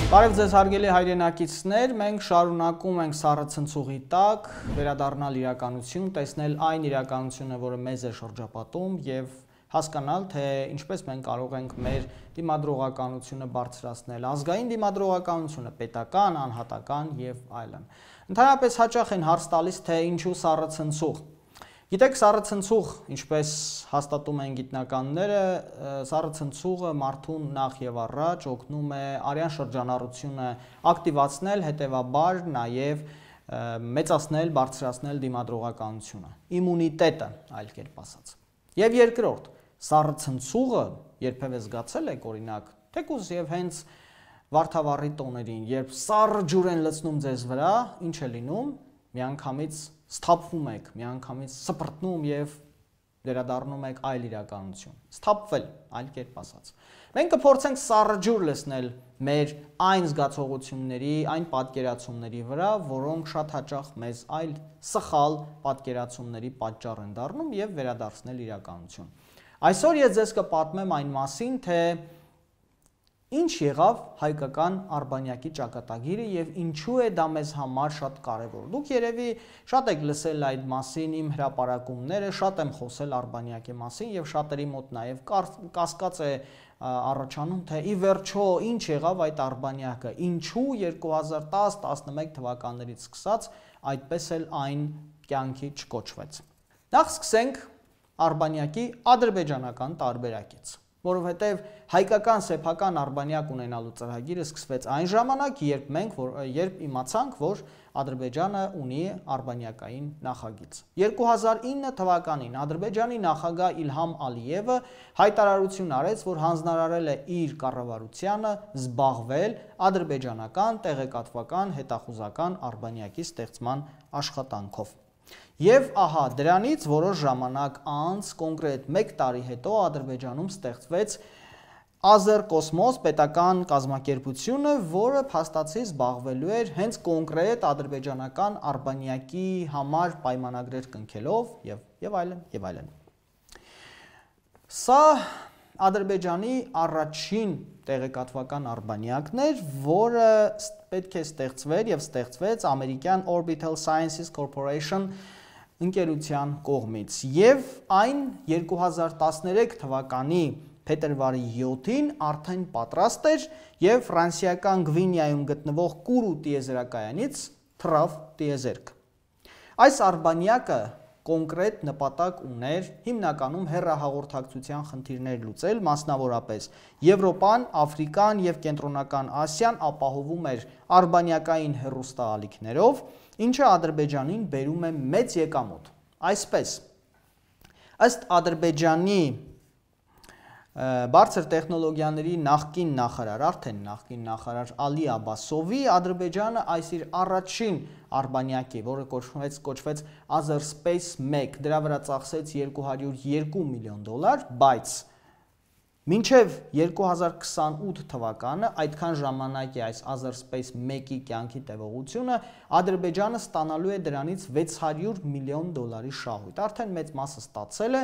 Բարև ձեզ հարգելի հայրենակիցներ, մենք շարունակում ենք սառը ցնցուղի տակ վերադառնալ իրականություն, տեսնել այն իրականությունը, որը մեզ է շրջապատում եւ հասկանալ, թե ինչպես մենք կարող ենք մեր դիմադրողականությունը բարձրացնել, ազգային դիմադրողականությունը, պետական, անհատական եւ այլն։ Ընդհանրապես հաճախ են հարց տալիս, թե ինչու սառը ցնցուղ։ Գիտեք, սառը ցնցուղ, ինչպես հաստատում են գիտնականները, սառը ցնցուղը մարդուն նախ եւ առաջ օգնում է արյան շրջանառությունը ակտիվացնել, հետեւաբար նաեւ մեծացնել, բարձրացնել դիմադրողականությունը, իմունիտետը, այլ կերպ ասած։ Եվ երկրորդ, սառը ցնցուղը երբևէ զգացել եք, օրինակ, թեկուզ եւ հենց վարդավառի տոներին, երբ սառը ջուր են լցնում ձեզ վրա, ինչ է լինում, միանգամից սթափվում եք, միանգամից սպրտնում եւ վերադառնում եք այլ իրականություն։ Սթափվել, այլ կերպ ասած։ Մենք կփորձենք սառը ջուր լցնել մեր այն զգացողությունների, այն պատկերացումների վրա, որոնք շատ հաճախ մեզ այլ սխալ պատկերացումների պատճառ են դառնում եւ վերադարձնել իրականություն։ Այսօր ես ձեզ կպատմեմ այն մասին, թե ինչ եղավ հայկական արբանյակի ճակատագիրը եւ ինչու է դա մեզ համար շատ կարեւոր։ Դուք երևի շատ եք լսել այդ մասին իմ հրապարակումները, շատ եմ խոսել արբանյակի մասին եւ շատերի մոտ նաեւ կասկած է առաջանում, թե ի վերջո ինչ եղավ այդ արբանյակը, ինչու 2010-11 թվականներից սկսած այդպես էլ այն կյանքի չկոչվեց։ Նախ սկսենք արբանյակի ադրբեջանական տարբերակից, որովհետև հայկական սեփական արբանյակ ունենալու ծրագիրը սկսվեց այն ժամանակ, երբ իմացանք, որ Ադրբեջանը ունի արբանյակային նախագիծ։ 2009 թվականին Ադրբեջանի նախագահ Իլհամ Ալիևը հայտարարություն արեց, որ հանձնարարել է իր կառավարությանը զբաղվել ադրբեջանական տեղեկատվական հետախուզական արբանյակի ստեղծման աշխատանքով։ Եվ ահա դրանից որոշ ժամանակ անց, կոնկրետ 1 տարի հետո Ադրբեջանում ստեղծվեց Ազերկոսմոս պետական կազմակերպությունը, որը փաստացի զբաղվելու էր հենց կոնկրետ ադրբեջանական արբանյակի համար պայմանագրեր կնքելով եւ այլն։ Սա Ադրբեջանի առաջին տեղեկատվական արբանյակն էր, որը պետք է ստեղծվեր եւ ստեղծվեց ամերիկյան Orbital Sciences Corporation ընկերության կողմից եւ այն 2013 թվականի փետրվարի 7-ին արդեն պատրաստ էր եւ ֆրանսիական Գվինեայում գտնվող Կուրու տիեզերակայանից թռավ տիեզերք։ Այս արբանյակը կոնկրետ նպատակ ուներ հիմնականում հեռահաղորդակցության խնդիրներ լուծել, մասնավորապես Եվրոպան, Աֆրիկան եւ Կենտրոնական Ասիան ապահովում էր արբանյակային հեռուստաալիքներով, ինչը Ադրբեջանին բերում է մեծ եկամուտ։ Այսպես, ըստ Ադրբեջանի բարձր տեխնոլոգիաների նախկին նախարար, արդեն նախկին նախարար Ալի Աբասովի, Ադրբեջանը այս իր առաջին արբանյակի, որը կոչվեց Azerspace 1, դրա վրա ծախսեց $202 միլիոն, բայց մինչև 2028 թվականը, այդքան ժամանակ է այս Azerspace 1-ի կյանքի տևողությունը, Ադրբեջանը ստանալու է դրանից $600 միլիոն շահույթ։ Արդեն մեծ մասը ստացել է,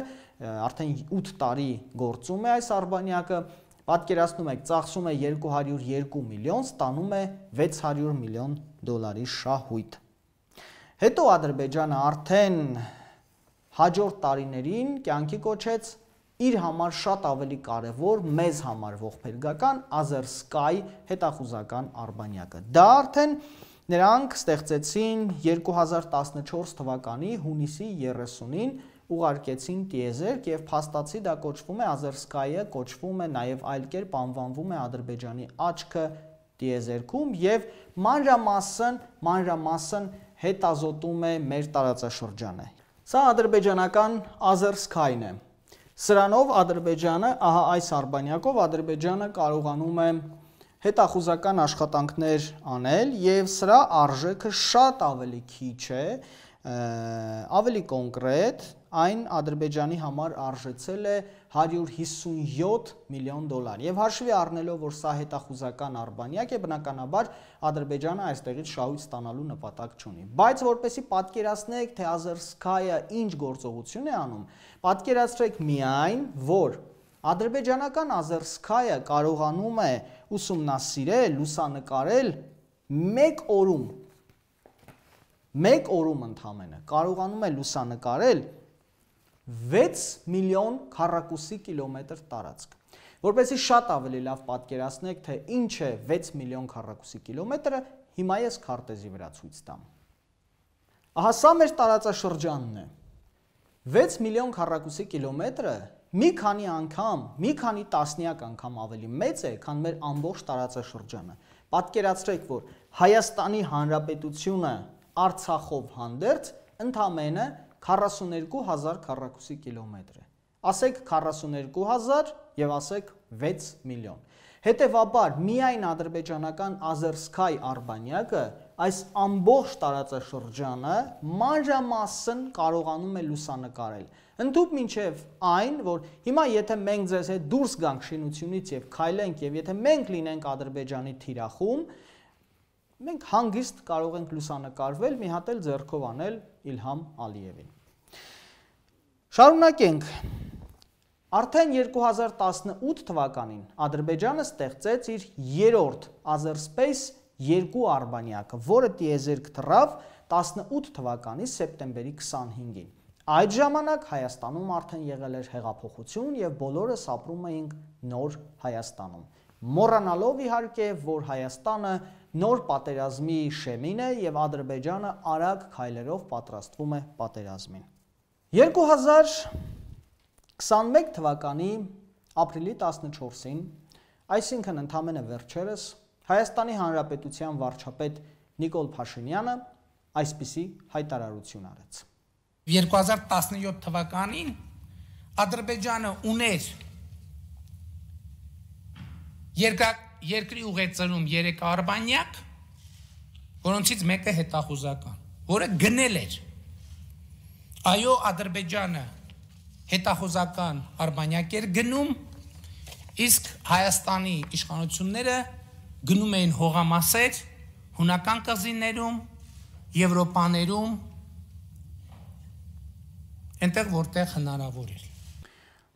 արդեն 8 տարի գործում է այս արբանյակը, պատկերացնում եք, ծախսում է $202 միլիոն, ստանում է $600 միլիոն շահույթ։ Հետո Ադրբեջանը արդեն հաջորդ տարիներին կյանքի կոչեց իր համար շատ ավելի կարևոր, մեզ համար ողբերգական Azersky հետախուզական արբանյակը։ Դա արդեն նրանք ստեղծեցին 2014 թվականի հունիսի 30-ին, ուղարկեցին տիեզերք եւ փաստացի դա կոչվում է Azersky-ը, կոչվում է նաեւ այլ կերպ անվանվում է Ադրբեջանի աչքը տիեզերքում եւ մանրամասն հետազոտում է մեր տարածաշրջանը։ Սա ադրբեջանական Azersky-ն է։ Սրանով Ադրբեջանը, ահա այս արբանյակով Ադրբեջանը կարողանում է հետախուզական աշխատանքներ անել եւ սրա արժեքը շատ ավելի քիչ է, ավելի կոնկրետ, այն Ադրբեջանի համար արժեցել է $157 միլիոն եւ հաշվի առնելով, որ սա հետախուզական արբանյակ է, բնականաբար Ադրբեջանը այստեղից շահույթ ստանալու նպատակ չունի։ Բայց որպեսզի պատկերացնեք, թե Azersky-ը ինչ գործողություն է անում, պատկերացրեք միայն, որ ադրբեջանական Azerskaya կարողանում է ուսումնասիրել, լուսանկարել մեկ օրում ընդամենը կարողանում է լուսանկարել 6 միլիոն քառակուսի կիլոմետր տարածք։ Որպեսզի շատ ավելի լավ պատկերացնեք, թե ինչ է 6 միլիոն քառակուսի կիլոմետրը, հիմա ես քարտեզի վրա ցույց տամ։ Ահա սա մեր տարածաշրջանն է։ 6 միլիոն քառակուսի կիլոմետրը մի քանի անգամ, մի քանի տասնյակ անգամ ավելի մեծ է, քան մեր ամբողջ տարածաշրջանը։ Պատկերացրեք, որ Հայաստանի Հանրապետությունը Արցախով հանդերձ ընդամենը 42000 քառակուսի կիլոմետր է։ Ասեք 42000 եւ ասեք 6 միլիոն։ Հետևաբար միայն ադրբեջանական Azerskaya արբանյակը այս ամբողջ տարածաշրջանը մանրամասն կարողանում է լուսանկարել։ Ընդհուպ մինչև այն, որ հիմա եթե մենք ձեզ հետ դուրս գանք շինությունից եւ քայլենք եւ եթե մենք լինենք Ադրբեջանի թիրախում, մենք հանգիստ կարող ենք լուսանկարվել, մի հատ էլ ձեռքով անել Իլհամ Ալիևին։ Շարունակենք։ Արդեն 2018 թվականին Ադրբեջանը ստեղծեց իր երրորդ Azerspace 2 արբանյակը, որը տիեզերք թռավ 18 թվականի սեպտեմբերի 25-ին։ Այդ ժամանակ Հայաստանում արդեն եղել էր հեղափոխություն եւ բոլորս ապրում էինք նոր Հայաստանում։ Մոռանալով իհարկե, որ Հայաստանը նոր պատերազմի շեմին է եւ Ադրբեջանը արագ քայլերով պատրաստվում է պատերազմին։ 2021 թվականի ապրիլի 14-ին, այսինքն ընդամենը վերջերս, Հայաստանի Հանրապետության վարչապետ Նիկոլ Փաշինյանը այսպիսի հայտարարություն արեց։ 2017 թվականին Ադրբեջանը ուներ երկրի ուղեծրում 3 արբանյակ, որոնցից մեկը հետախուզական, որը գնել էր։ Այո, Ադրբեջանը հետախուզական արբանյակ էր գնում, իսկ Հայաստանի իշխանությունները գնում էին հողամասեր հունական կղզիներում, Եվրոպաներում, այնտեղ որտեղ հնարավոր էր։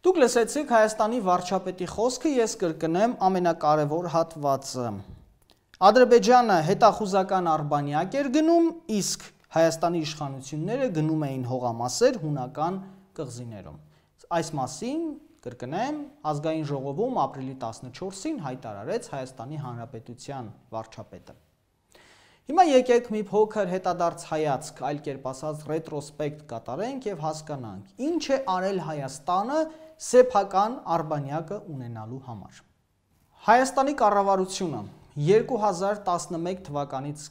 Դուք լսեցիք Հայաստանի վարչապետի խոսքը, ես կրկնեմ ամենակարևոր հատվածը։ Ադրբեջանը հետախուզական արբանյակ էր գնում, իսկ Հայաստանի իշխանությունները գնում էին հողամասեր հունական կղզիներում։ Այս մասին, կրկնեմ, ազգային ժողովում ապրիլի 14-ին հայտարարեց Հայաստանի Հանրապետության վարչապետը։ Հիմա եկեք մի փոքր հետադարձ հայացք, այլ կերպ ասած ռետրոսպեկտ կատարենք եւ հասկանանք, ինչ է արել Հայաստանը սեփական արբանյակը ունենալու համար։ Հայաստանի կառավարությունը 2011 թվականից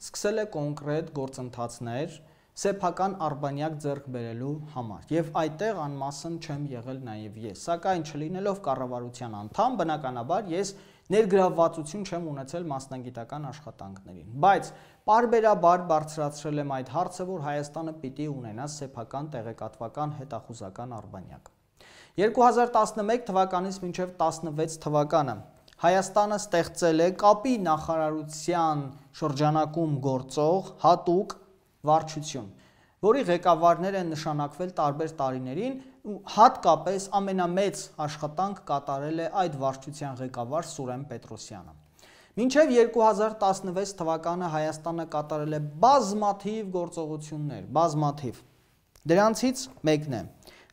սկսել է կոնկրետ գործընթացներ սեփական արբանյակ ձեռք բերելու համար եւ այդտեղ անմասն չեմ եղել նաեւ ես, սակայն չլինելով կառավարության անդամ, բնականաբար ես ներգրավվածություն չեմ ունեցել մասնագիտական աշխատանքներին, բայց պարբերաբար բարձրացրել եմ այդ հարցը, որ Հայաստանը պիտի ունենա սեփական տեղեկատվական հետախուզական արբանյակ։ 2011 թվականից մինչև 16 թվականը Հայաստանը ստեղծել է կապի նախարարության շրջանակում գործող հատուկ վարչություն, որի ղեկավարներ են նշանակվել տարբեր տարիներին, հատկապես ամենամեծ աշխատանք կատարել է այդ վարչության ղեկավար Սուրեն Պետրոսյանը։ Մինչև 2016 թվականը Հայաստանը կատարել է բազմաթիվ գործողություններ, բազմաթիվ։ Դրանցից մեկն է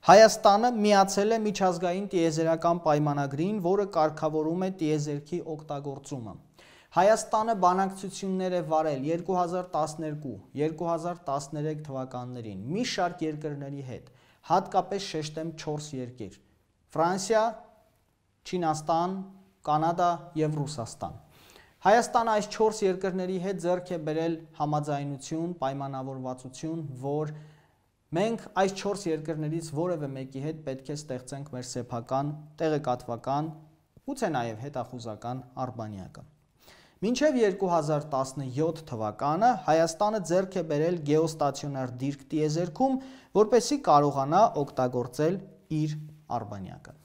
Հայաստանը միացել է միջազգային տիեզերական պայմանագրին, որը կարգավորում է տիեզերքի օգտագործումը։ Հայաստանը բանակցություններ է վարել 2012-2013 թվականներին մի շարք երկրների հետ, հատկապես շեշտեմ 4 երկիր՝ Ֆրանսիա, Չինաստան, Կանադա եւ Ռուսաստան։ Հայաստանը այս 4 երկրների հետ ձեռք է բերել համաձայնություն, պայմանավորվածություն, որ մենք այս 4 երկրներից որևէ մեկի հետ պետք է ստեղծենք մեր սեփական, տեղեկատվական, գուցե նաեւ հետախուզական արբանյակը։ Մինչև 2017 թվականը Հայաստանը ձեռք է բերել գեոստացիոնար դիրք տիեզերքում, որպեսզի կարողանա օգտագործել իր արբանյակը։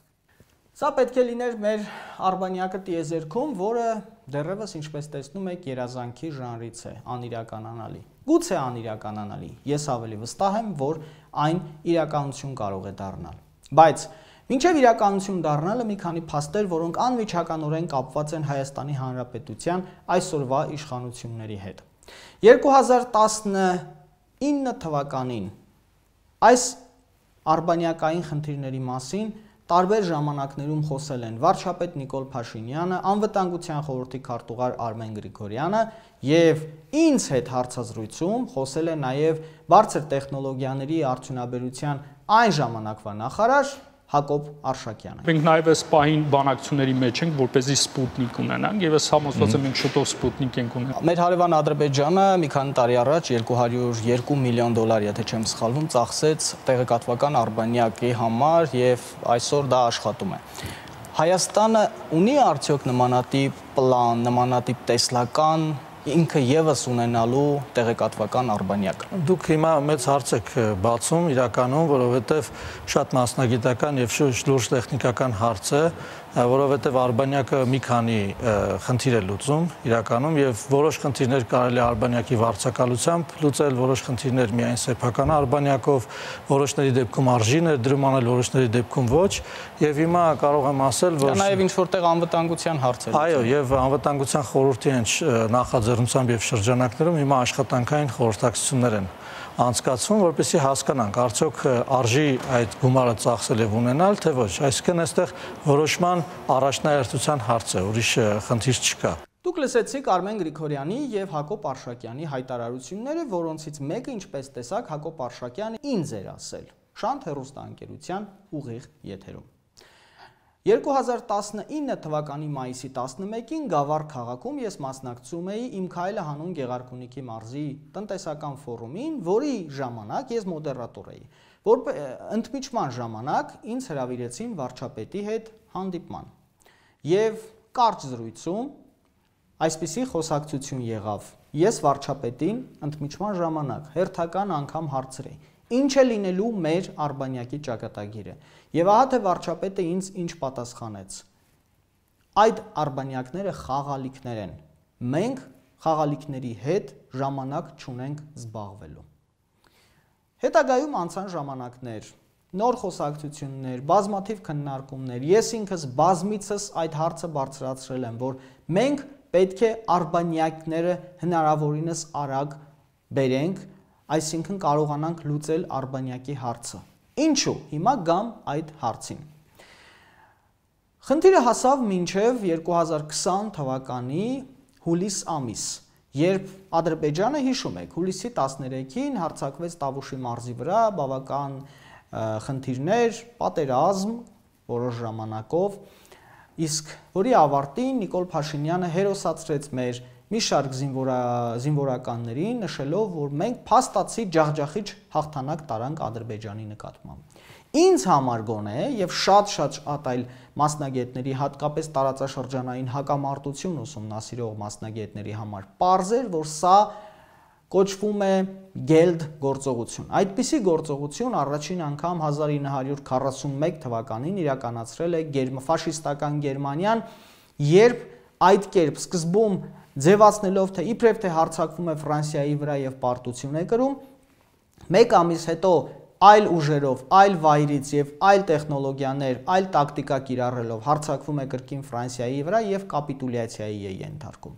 Սա պետք է լիներ մեր արբանյակը տիեզերքում, որը դեռևս, ինչպես տեսնում եք, երազանքի ժանրից է, անիրականանալի։ Գուցե անիրականանալի, ես ավելի վստահ եմ, որ այն իրականություն կարող է դառնալ։ Բայց Մինչև իրականություն դառնալը մի քանի փաստեր, որոնք անմիջականորեն կապված են Հայաստանի Հանրապետության այսօրվա իշխանությունների հետ։ 2019 թվականին այս արբանյակային խնդիրների մասին տարբեր ժամանակներում խոսել են վարչապետ Նիկոլ Փաշինյանը, անվտանգության խորհրդի քարտուղար Արմեն Գրիգորյանը եւ ինձ հետ հարցազրույցում խոսել է նաեւ բարձր տեխնոլոգիաների արդյունաբերության այն ժամանակվա նախարար Հակոբ Արշակյանը։ Մենք նաև այս պահին բանակցությունների մեջ ենք, որպեսզի Սպուտնիկ ունենանք, եւ ես համոզված եմ մենք շուտով Սպուտնիկ ենք ունենա։ Մեր հարևան Ադրբեջանը մի քանի տարի առաջ 202 միլիոն դոլար, եթե չեմ սխալվում, ծախսեց տեղեկատվական արբանյակի համար եւ այսօր դա աշխատում է։ Հայաստանը ունի արդյոք նմանատիպ պլան, նմանատիպ տեսլական ինքը եւս ունենալու տեղեկատվական արբանյակ։ Դուք հիմա մեծ հարց եք բացում իրականում, որովհետեւ շատ մասնագիտական եւ լուրջ տեխնիկական հարց է, որովհետեւ արբանյակը մի քանի խնդիր է լուծում իրականում եւ որոշ խնդիրներ կարելի է արբանյակի վարձակալությամբ լուծել, որոշ խնդիրներ միայն սեփական արբանյակով, որոշների դեպքում արժի ներդրում անել, որոշների դեպքում ոչ, եւ հիմա կարող եմ ասել, որ նաեւ ինչ որտեղ անվտանգության հարց է։ Այո, եւ անվտանգության խորհրդի հենց նախաձեռնությամբ եւ շրջանակներում հիմա աշխատանքային խորհրդակցություններ են անցկացվում, որպեսզի հասկանանք, արդյոք արժի այդ գումարը ծախսել եւ ունենալ, թե ոչ։ Այսինքն այստեղ որոշման առաջնահերթության հարց է, ուրիշ խնդիր չկա։ Դուք լսեցիք Արմեն Գրիգորյանի եւ Հակոբ Արշակյանի հայտարարությունները, որոնցից մեկը, ինչպես տեսակ, Հակոբ Արշակյանը ինձ էր ասել Շանթ հեռուստաընկերության ուղիղ եթերում։ 2019 թվականի մայիսի 11-ին Գավառ քաղաքում ես մասնակցում էի Իմ քայլը հանուն Գեղարքունիքի մարզի տնտեսական ֆորումին, որի ժամանակ ես մոդերատոր էի։ Ընդմիջման ժամանակ ինձ հրավիրեցին վարչապետի հետ հանդիպման։ Եվ կարճ զրույցում այսպիսի խոսակցություն եղավ. ես վարչապետին ընդմիջման ժամանակ հերթական անգամ հարցրեի. ինչ է լինելու մեր արբանյակի ճակատագիրը։ Եվ ահա թե վարչապետը ինձ ինչ պատասխանեց. այդ արբանյակները խաղալիքներ են։ Մենք խաղալիքների հետ ժամանակ չունենք զբաղվելու։ Հետագայում անցան ժամանակներ, նոր խոսակցություններ, բազմաթիվ քննարկումներ։ Ես ինքս բազմիցս այդ հարցը բարձրացրել եմ, որ մենք պետք է արբանյակները հնարավորինս արագ բերենք, այսինքն կարողանանք լուծել արբանյակի հարցը։ Ինչու՞։ Հիմա գամ այդ հարցին։ Խնդիրը հասավ մինչև 2020 թվականի հուլիս ամիս, երբ Ադրբեջանը, հիշում եք, հուլիսի 13-ին հարձակվեց Տավուշի մարզի վրա, բավական խնդիրներ, պատերազմ որոշ ժամանակով, իսկ որի ավարտին Նիկոլ Փաշինյանը հերոսացրեց մեր մի շարք զինվորականներին, նշելով, որ մենք փաստացի ջախջախիչ հաղթանակ տարանք Ադրբեջանի նկատմամբ։ Ինձ համար գոնե եւ շատ այլ մասնագետների, հատկապես տարածաշրջանային հակամարտություն ուսումնասիրող մասնագետների համար պարզ էր, որ սա կոչվում է գելդ գործողություն։ Այդպիսի գործողություն առաջին անգամ 1941 թվականին իրականացրել է ֆաշիստական Գերմանիան, երբ այդ կերպ սկզբում ձևացնելով, թե իբրև թե հարձակվում է Ֆրանսիայի վրա եւ պարտություն է կրում, մեկ ամիս հետո այլ ուժերով, այլ վայրից եւ այլ տեխնոլոգիաներ, այլ տակտիկա կիրառելով հարձակվում է կրկին Ֆրանսիայի վրա եւ կապիտուլյացիայի է ենթարկում։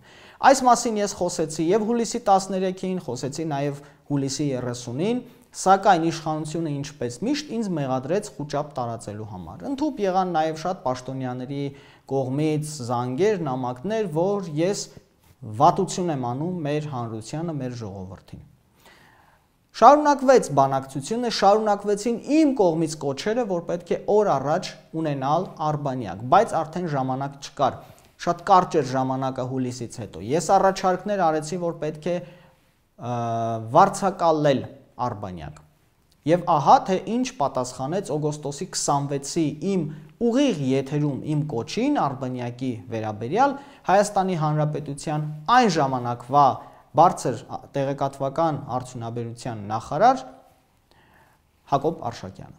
Այս մասին ես խոսեցի եւ հուլիսի 13-ին, խոսեցի նաեւ հուլիսի 30-ին, սակայն իշխանությունը ինչպես միշտ ինձ մեղադրեց խուճապ տարածելու համար։ Ընդհուպ եղան նաեւ շատ պաշտոնյաների կողմից զանգեր, նամակներ, որ ես վատություն եմ անում մեր հանրությանը, մեր ժողովրդին։ Շարունակվեց բանակցությունը, շարունակվեցին իմ կողմից կոչերը, որ պետք է օր առաջ ունենալ արբանյակ, բայց արդեն ժամանակ չկար։ Շատ կարճ էր ժամանակը հուլիսից հետո։ Ես առաջարկներ արեցի, որ պետք է վարձակալել արբանյակ։ Եվ ահա թե ինչ պատասխանեց օգոստոսի 26-ի իմ ուղիղ եթերում իմ կոչին արբանյակի վերաբերյալ Հայաստանի Հանրապետության այն ժամանակվա բարձր տեղեկատվական արդյունաբերության նախարար Հակոբ Արշակյանը։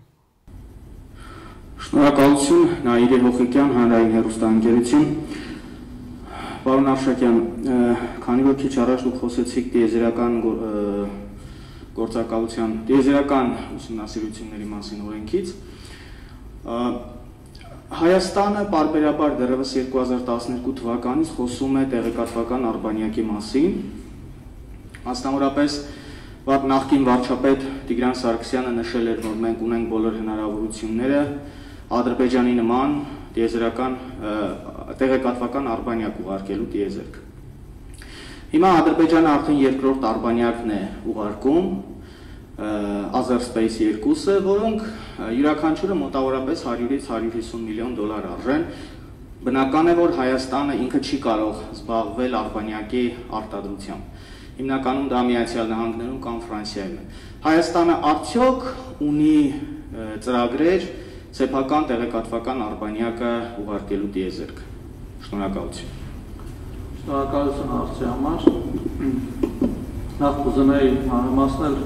Շնորհակալություն Նաիրե Հոխիկյան, Հանրային հեռուստաընկերություն։ Պարոն Արշակյան, քանի որ քիչ առաջ դուք խոսեցիք տիեզերական գործակալության, տիեզերական ուսումնասիրությունների մասին օրենքից, Հայաստանը պարբերաբար դեռևս 2012 թվականից խոսում է տեղեկատվական արբանյակի մասին։ Մասնավորապես նախկին վարչապետ Տիգրան Սարգսյանը նշել էր, որ մենք ունենք բոլոր հնարավորությունները Ադրբեջանի նման տիեզերական տեղեկատվական արբանյակ ուղարկելու տիեզերք։ Հիմա Ադրբեջանը արդեն երկրորդ արբանյակն է ուղարկում Azerspace 2-ը, որոնք յուրաքանչյուրը մոտավորապես 100-ից 150 միլիոն դոլար արժեն։ Բնական է, որ Հայաստանը ինքը չի կարող զբաղվել արբանյակի արտադրությամբ։ Հիմնականում դա Միացյալ Նահանգներում կամ Ֆրանսիայում է։ Հայաստանը արդյոք ունի ծրագրեր սեփական տեղեկատվական արբանյակը ուղարկելու տիեզերք։ Շնորհակալություն։ Շնորհակալություն հարցի համար։ Նախ կուզենայի մանրամասնել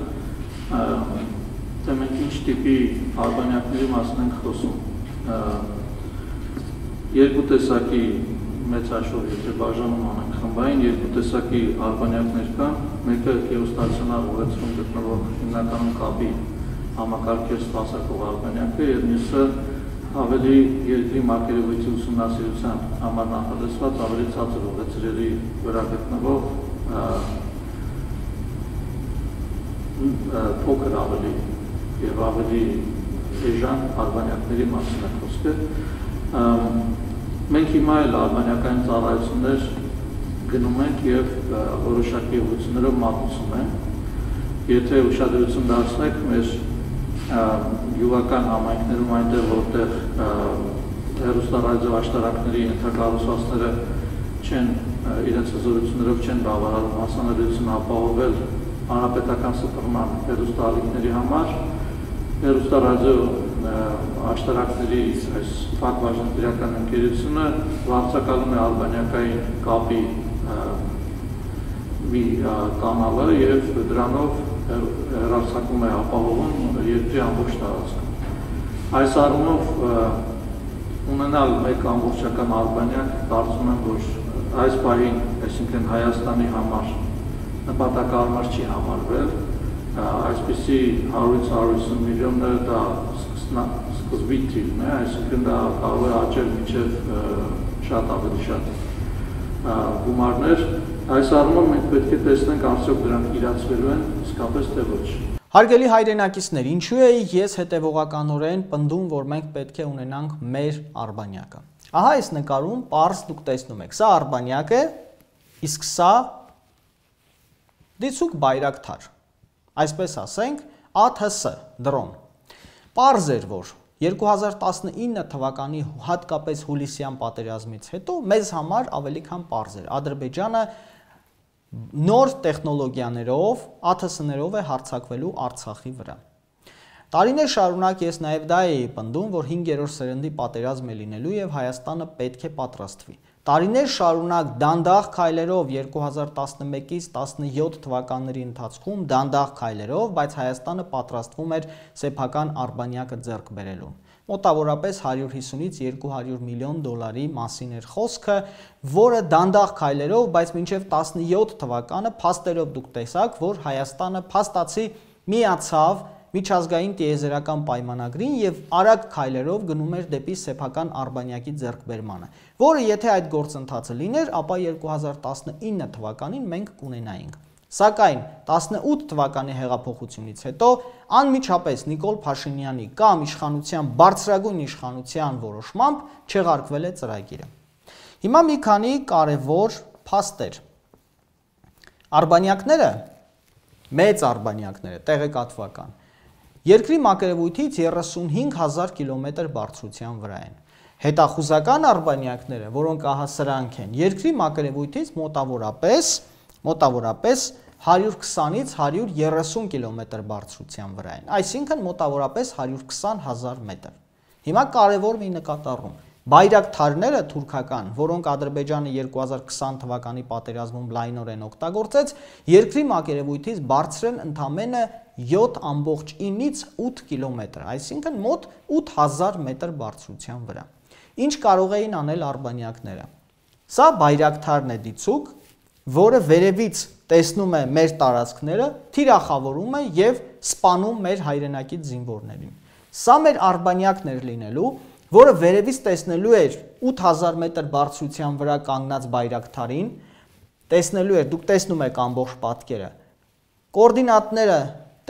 թե մենք ինչ տիպի արբանյակների մասին ենք խոսում։ Երկու տեսակի մեծ հաշվով, եթե բաժանում անենք խմբային, երկու տեսակի արբանյակներ կան, մեկը գեոստացիոնար ուղեցում գտնվող հիմնականում կապի համակարգեր սպասարկող արբանյակը, եւ մյուսը ավելի երկրի մակերևույթի ուսումնասիրության համար նախատեսված ավելի ցածր ուղեծրերի վրա գտնվող փոքր ավելի եւ ավելի էժան արբանյակների մասին է խոսքը։ Մենք հիմա էլ արբանյակային ծառայություններ գնում ենք եւ որոշակի ուղղություններով մատուցում ենք։ Եթե ուշադրություն դարձնեք մեր յուղական համայնքներում, այնտեղ որտեղ հեռուստարադիո աշտարակների ենթակառուցվածքները չեն իրենց հզորություններով չեն բավարարում հասանելիություն ապահովել հանրապետական սփռման հեռուստաալիքների համար, հեռուստարադիո աշտարակների այս փակbaşıնտիրական ընկերությունը վարձակալում է արբանյակային կապի մի կանալը եւ դրանով հեռարձակում է ապահովում երկրի ամբողջ տարածքում։ Այս առումով ունենալ մեկ ամբողջական արբանյակ կարծում եմ, որ այս պահին, այսինքն Հայաստանի համար նպատակահարմար չի համարվել, այսպիսի 100-ից 150 միլիոնները դա սկզբի թիվն է, այսինքն դա կարող է աճել մինչև շատ ավելի շատ գումարներ։ Այս առումով մենք պետք է տեսնենք արդյոք դրանք իրացվելու են իսկապես թե ոչ։ Հարգելի հայրենակիցներ, ինչու է ես հետևողականորեն պնդում, որ մենք պետք է ունենանք մեր արբանյակը։ Ահա այս նկարում պարզ դուք տեսնում եք, սա արբանյակ է, իսկ սա դիցուկ բայրակթար, այսպես ասենք, ԱԹՍ դրոն։ Պարզ էր, որ 2019 թվականի հատկապես հուլիսյան պատերազմից հետո մեզ համար ավելի քան պարզ էր։ Ադրբեջանը նոր տեխնոլոգիաներով, ԱԹՍ-ներով է հարձակվելու Արցախի վրա։ Տարիներ շարունակ ես նաև դա էի պնդում, որ 5-րդ սերնդի պատերազմ է լինելու եւ Հայաստանը պետք է պատրաստվի։ Տարիներ շարունակ դանդաղ քայլերով 2011-ից 17 թվականների ընթացքում դանդաղ քայլերով, բայց Հայաստանը պատրաստվում էր սեփական արբանյակը ձեռք բերելու։ Մոտավորապես 150-ից 200 միլիոն դոլարի մասին էր խոսքը, որը դանդաղ քայլերով, բայց մինչև 17 թվականը փաստերով դուք տեսաք, որ Հայաստանը փաստացի միացավ միջազգային տիեզերական պայմանագրին եւ արագ քայլերով գնում էր դեպի սեփական արբանյակի ձեռքբերմանը, որը եթե այդ գործընթացը լիներ, ապա 2019 թվականին մենք կունենայինք։ Սակայն 18 թվականի հեղափոխությունից հետո անմիջապես Նիկոլ Փաշինյանի կամ իշխանության բարձրագույն իշխանության որոշմամբ չեղարկվել է ծրագիրը։ Հիմա մի քանի կարևոր փաստեր։ Արբանյակները, մեծ արբանյակները, տեղեկատվական, երկրի մակերևույթից 35,000 կիլոմետր բարձրության վրա են։ Հետախուզական արբանյակները, որոնք ահա սրանք են, երկրի մակերևույթից մոտավորապես 120-ից 130 կիլոմետր բարձրության վրա են, այսինքն մոտավորապես 120,000 մետր։ Հիմա կարևոր մի նկատառում։ Բայրակթարները թուրքական, որոնք Ադրբեջանը 2020 թվականի պատերազմում լայնորեն օգտագործեց, երկրի մակերևույթից բարձր են ընդամենը 7,9-ից 8 կիլոմետր, այսինքն մոտ 8000 մետր բարձրության վրա։ Ինչ կարող էին անել արբանյակները։ Սա բայրակթարն է դիցուկ, որը վերևից տեսնում է մեր տարածքները, թիրախավորում է եւ սպանում մեր հայրենակից զինվորներին։ Սա մեր արբանյակն էր լինելու, որը վերևից տեսնելու էր 8000 մետր բարձրության վրա կանգնած բայրակթարին, տեսնելու էր, դուք տեսնում եք ամբողջ պատկերը, կոորդինատները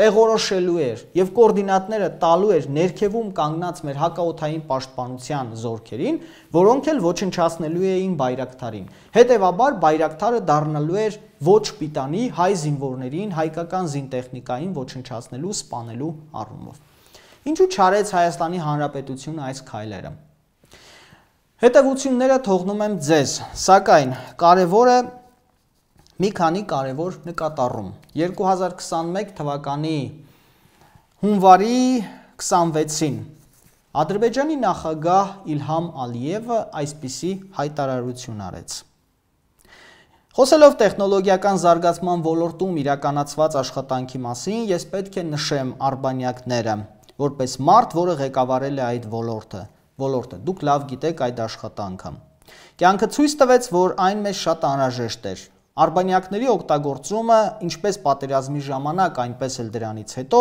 տեղորոշելու էր եւ կոորդինատները տալու էր ներքևում կանգնած մեր հակաօդային պաշտպանության զորքերին, որոնք էլ ոչնչացնելու էին բայրակթարին։ Հետևաբար բայրակթարը դառնալու էր ոչ պիտանի հայ զինվորներին, հայկական զինտեխնիկային ոչնչացնելու, սպանելու առումով։ Ինչու չարեց Հայաստանի Հանրապետությունը այս քայլերը։ Հետևությունները թողնում եմ ձեզ, սակայն կարևոր է մի քանի կարևոր նկատառում։ 2021 թվականի հունվարի 26-ին Ադրբեջանի նախագահ Իլհամ Ալիևը այսպիսի հայտարարություն արեց. Խոսելով տեխնոլոգիական զարգացման ոլորտում իրականացված աշխատանքի մասին, ես պետք է նշեմ արբանյակները, որպես մարդ, որը ղեկավարել է այդ ոլորտը, դուք լավ գիտեք այդ աշխատանքը։ Կյանքը ցույց տվեց, որ այն մեզ շատ անհրաժեշտ էր։ Արբանյակների օգտագործումը, ինչպես պատերազմի ժամանակ, այնպես էլ դրանից հետո,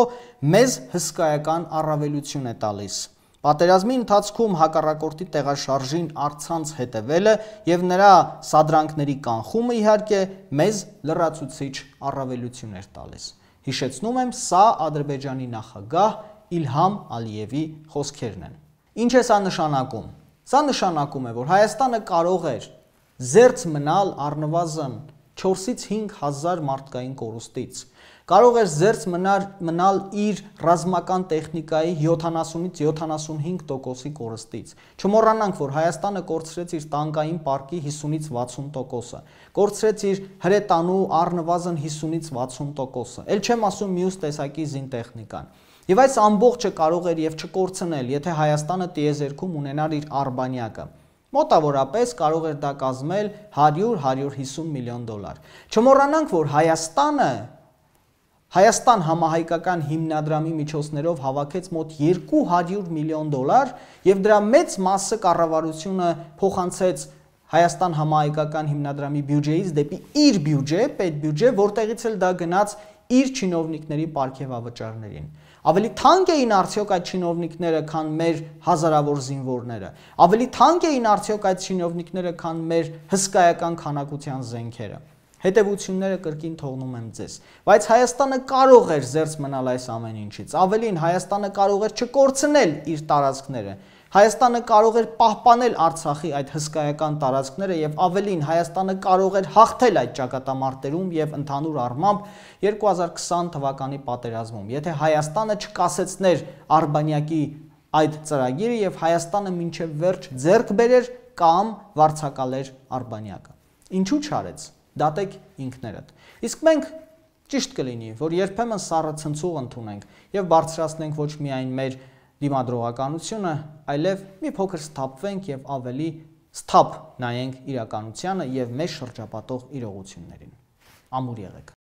մեզ հսկայական առավելություն է տալիս։ Պատերազմի ընթացքում հակառակորդի տեղաշարժին առցանց հետևելը եւ նրա սադրանքների կանխումը իհարկե մեզ լրացուցիչ առավելություն էր տալիս։ Հիշեցնում եմ, սա Ադրբեջանի նախագահ Իլհամ Ալիևի խոսքերն են։ Ինչ է սա նշանակում։ Սա նշանակում է, որ Հայաստանը կարող էր զերծ մնալ առնվազն 4-ից 5000 մարդկային կորուստից, կարող էր զերծ մնալ իր ռազմական տեխնիկայի 70-ից 75%-ի կորստից։ Չմոռանանք, որ Հայաստանը կորցրեց իր տանկային պարկի 50-ից 60%-ը, կորցրեց իր հրետանու առնվազն 50-ից 60%-ը, էլ չեմ ասում մյուս տեսակի զինտեխնիկան։ Եվ այս ամբողջը կարող էր եւ չկորցնել, եթե Հայաստանը տիեզերքում ունենար իր արբանյակը։ Մոտավորապես կարող էր դա կազմել 100-150 միլիոն դոլար։ Չմոռանանք, որ Հայաստան համահայկական հիմնադրամի միջոցներով հավաքեց մոտ 200 միլիոն դոլար եւ դրա մեծ մասը կառավարությունը փոխանցեց Հայաստան համահայկական հիմնադրամի բյուջեից դեպի իր բյուջե, պետբյուջե, որտեղից էլ դա գնաց իր չինովնիկների պարգևավճարներին։ Ավելի թանկ էին արդյոք այդ չինովնիկները, քան մեր հազարավոր զինվորները։ Ավելի թանկ էին արդյոք այդ չինովնիկները, քան մեր հսկայական քանակության զենքերը։ Հետևությունները կրկին թողնում եմ ձեզ։ Բայց Հայաստանը կարող էր զերծ մնալ այս ամեն ինչից։ Ավելին, Հայաստանը կարող էր չկորցնել իր տարածքները։ Հայաստանը կարող էր պահպանել Արցախի այդ հսկայական տարածքները եւ ավելին, Հայաստանը կարող էր հաղթել այդ ճակատամարտերում եւ ընդհանուր առմամբ 2020 թվականի պատերազմում, եթե Հայաստանը չկասեցներ Արբանյակի այդ ծրագիրը եւ Հայաստանը մինչեւ վերջ ձեռք բերեր կամ վարձակալեր Արբանյակը։ Ինչու չարեց։ Դատեք ինքներդ։ Իսկ մենք ճիշտ կլինի, որ երբեմն սառը ցնցուղ ընդունենք եւ բարձրացնենք ոչ միայն մեր դիմադրողականությունը, այլև մի փոքր սթափվենք եւ ավելի սթափ նայենք իրականությանը եւ մեզ շրջապատող իրողություններին։ Ամուր եղեք։